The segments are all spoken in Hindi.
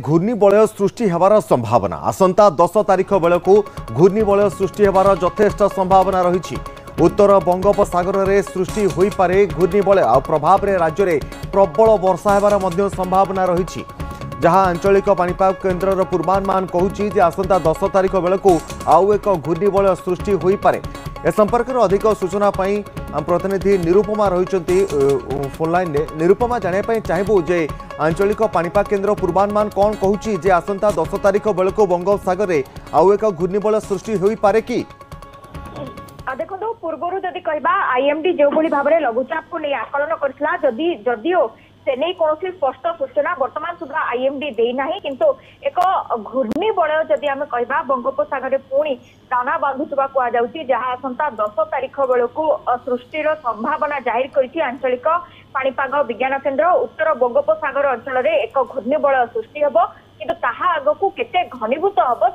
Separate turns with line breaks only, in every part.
घूर्णिबलय सृष्टि हेबार संभावना आसंता 10 तारिख बेलू घूर्णिबलय सृष्टि हेबार यथेष्ट संभावना रही। उत्तर बंगोपसागर में सृष्टि हो पारे घूर्णिबलय आ प्रभाव में राज्य में प्रबल वर्षा हेबार मध्य संभावना रही। जहां आंचलिक पाणीपाग केन्द्र पूर्वानुमान कहूँ आसंता 10 तारिख बेलू आउ एक घूर्णिबलय सृष्टि हो पारे। ए संपर्क में अधिक सूचना प्रतिनिधि निरुपमा रही फोन लाइन में। निरुपमा जानापी चाहबू जे आंचलिक पाणीपाग केन्द्र पूर्वानुमान कौन कहूँ जे आसंता 10 तारिख बेलू बंगोपसागर में आउ एक घूर्णिबलय सृष्टि हो पारे कि
देखो पूर्वर जदि कहबा आईएमडी जो भाव में लघुचाप को नहीं आकलन करथिला जदियो से नहीं कौन स्पष्ट सूचना वर्तमान सुधा आईएमडी देना किंतु एक घूर्णिबलय जदि आम कहबा बंगोपसागर पुणी दाना बांधुवा कहुच्छी जहाँ आसंता 10 तारिख बेलू सृष्टिर संभावना जाहिर करिछि आंचलिक पाणीपाग विज्ञान केन्द्र। उत्तर बंगोपसागर अंचल में एक घूर्णिबलय सृष्टि हेबो किंतु ताहा आगकू केते घनीभूत हम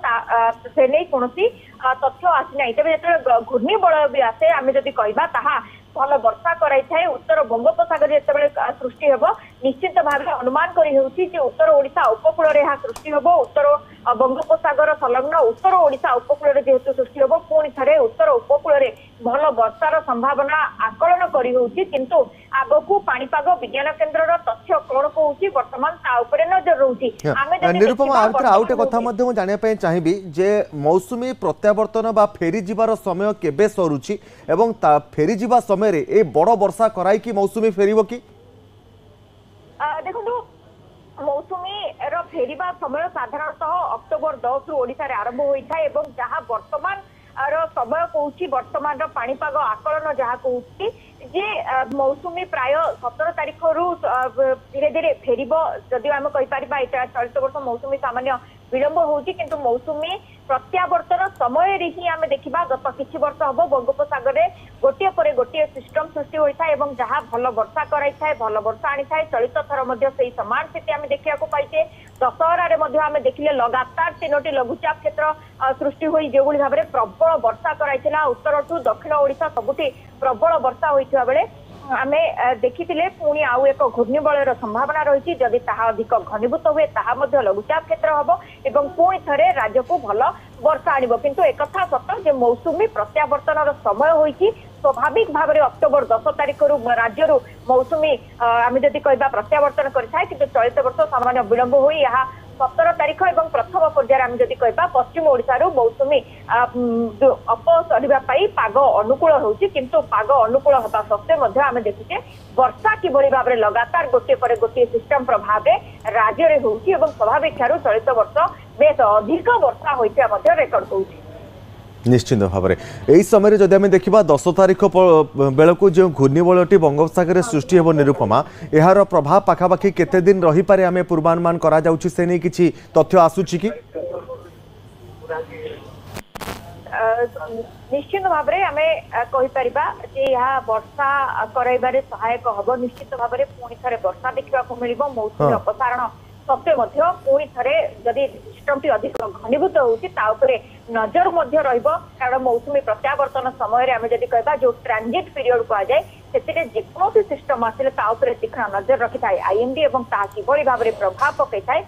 से नहीं कौन तथ्य आसी तेज जो घूर्णिबलय भी आसे आम जदि कहबा ताहा भल वर्षा कराई थाए। उत्तर बंगोपसागर जिते सृष्टि हेब निश्चित भाव अनुमान करी उत्तर ओडिशा उपकूल में सृष्टि हेब। उत्तर बंगोपसागर संलग्न उत्तर ओडिशा उपकूल जेहेतु सृष्टि हेब पुणी थे उत्तर उपकूल में भल वर्षार संभावना आकलन करी किंतु आगकू पाणीपाग विज्ञान केन्द्र तथ्य कौन कहूँ वर्तमान नजर रोची।
निरुपमा आउ गोटे कथा जानापी चाहिए जे मौसुमी प्रत्यावर्तन बा फेरी जीवार समय केबे सरुची एवं फेरी जीवा समय रे ए बड़ वर्षा कराई कि मौसुमी फेरिबो कि
देखो मौसुमी फेरिबा समय साधारणतः अक्टोबर 10 रु ओडिशा रे आरंभ होइथा एवं जहाँ वर्तमान समय कहूँ वर्तमान पाणीपाग आकलन जहाँ कहूँ जे मौसुमी प्राय 17 तारिख रु धीरे धीरे फेरिब जदिव आम कहीपर चलित वर्ष मौसुमी सामान्य विलंब होउची किंतु मौसुमी प्रत्यावर्तन समय ही आम देखा गत किछि वर्ष हम बंगोपसागर में गोटे पर गोटे सिस्टम सृष्टि होता है जहाँ भल वर्षा कराई थाए भल वर्षा आनी थाए। चलित थर से सामान स्थिति आम देखा पाइचे। दशहरा आम देखिले लगातार 3टी लघुचाप क्षेत्र सृष्टि हो जो भाव में प्रबल वर्षा कराई उत्तर ठू दक्षिण ओडिशा सबुठी प्रबल वर्षा होता बेले आम देखी पुणी आउ एक घूर्णिबलयर संभावना रही जदि ताहा अधिक घनीभूत हुए ताहा लघुचाप क्षेत्र हम एवं पुणी थे राज्य को भल वर्षा आणिब किंतु एक सत जे मौसुमी प्रत्यावर्तन समय होइछि स्वाभाविक भाव में अक्टोबर 10 तारिख राज्य मौसुमी आम जदि कहबा प्रत्यावर्तन करें कि चलित वर्ष सामान्य विलंब हो 17 तारिख और प्रथम पर्यायर आम जदि कहबा पश्चिम ओडिशा मौसुमी अपसरिबा पाग अनुकूल होउछि किंतु पाग अनुकूल होता सत्वे आम देखुचे वर्षा किभली भाव में लगातार गोटे पर गोटे सिस्टम प्रभाव राज्य में होउछि एवं स्वाभाविक चलित वर्ष बेस अधिक वर्षा होइता रेकर्ड होउछि।
निश्चित भाव में यही समय जदि आम देखा 10 तारिख बेलू जो घूर्णिबलयटी बंगोपसागर में सृष्टि हेब निरुपमा यार प्रभाव पाखापाखि केते दिन रही पारे आम पूर्वानुमान करा जाउछि से नहीं किछि तथ्य आसुछि कि
निश्चित भाव में आम कहीपर वर्षा कराइबारे सहायक हम। निश्चित भाव में पुणी थे वर्षा देखा मिल मौसुमी अपसारण सत्वे पुणी थे जदि सिस्टम टी अधिक घनीभूत होती नजर कारण मौसुमी प्रत्यावर्तन समय आम जदि कहबा जो ट्रांजिट पीरियड कहुए से जेकोसी सिस्टम आसिले तीक्ष्ण नजर रखी थाए आईएमडी और किभली भाव में प्रभाव पकई थाए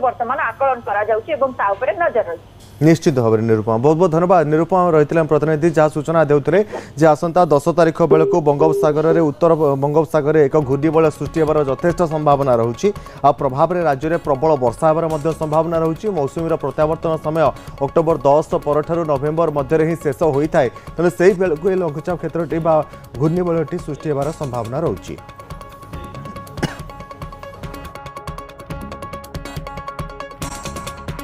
वर्तमान आकलन कर नजर रही।
निश्चित भाव में निरुपमा बहुत बहुत धन्यवाद। निरुपमा रही प्रतिनिधि जहाँ सूचना देते जे आसंता 10 तारिख बेलू बंगोपसागर में उत्तर बंगोपसागर एक घूर्णिबलय सृष्टि होबार यथेष्ट संभावना रही प्रभाव में राज्य में प्रबल वर्षा होबार संभावना रही। मौसुमी प्रत्यावर्तन समय अक्टोबर 10 पर नवेम्बर मध्य ही शेष होता है तेणु से बेलू लघुचाप क्षेत्रटी घूर्णिबलयटी सृष्टि होबार संभावना रही।